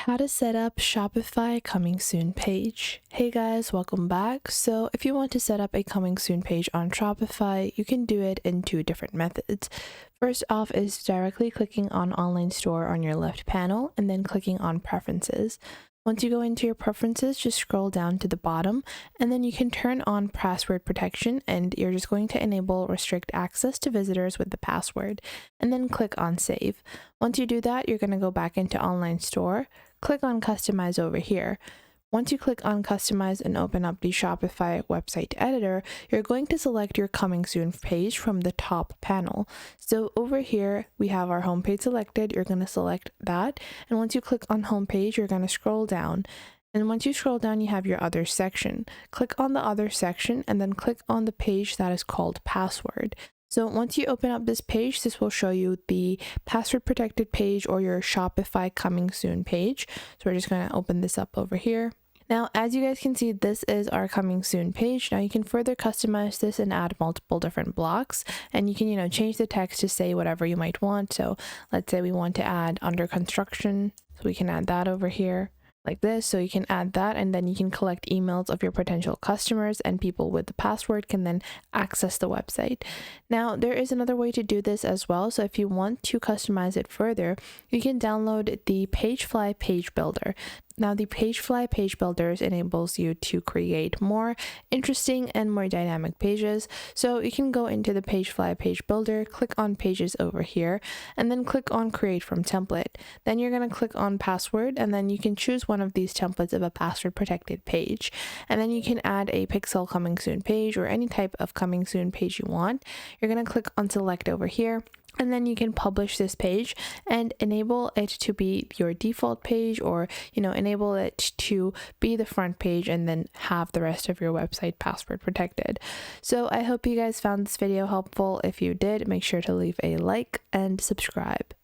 How to set up Shopify coming soon page. Hey guys, welcome back. So if you want to set up a coming soon page on Shopify, you can do it in two different methods. First off is directly clicking on online store on your left panel and then clicking on preferences. Once you go into your preferences, just scroll down to the bottom and then you can turn on password protection, and you're just going to enable restrict access to visitors with the password and then click on save. Once you do that, you're going to go back into online store, click on customize over here. Once you click on customize and open up the Shopify website editor, you're going to select your coming soon page from the top panel. So over here, we have our homepage selected. You're going to select that. And once you click on homepage, you're going to scroll down. And once you scroll down, you have your other section. Click on the other section and then click on the page that is called password. So once you open up this page, this will show you the password protected page or your Shopify coming soon page. So we're just going to open this up over here. Now, as you guys can see, this is our coming soon page. Now you can further customize this and add multiple different blocks, and you can, change the text to say whatever you might want. So let's say we want to add under construction. So we can add that over here like this. So you can add that, and then you can collect emails of your potential customers, and people with the password can then access the website. Now, there is another way to do this as well. So if you want to customize it further, you can download the Pagefly Page Builder. Now, the Pagefly Page Builders enables you to create more interesting and more dynamic pages. So you can go into the Pagefly Page Builder, click on Pages over here, and then click on Create from Template. Then you're going to click on Password, and then you can choose one of these templates of a password protected page. And then you can add a pixel coming soon page or any type of coming soon page you want. You're going to click on Select over here. And then you can publish this page and enable it to be your default page, or enable it to be the front page and then have the rest of your website password protected. So I hope you guys found this video helpful. If you did, make sure to leave a like and subscribe.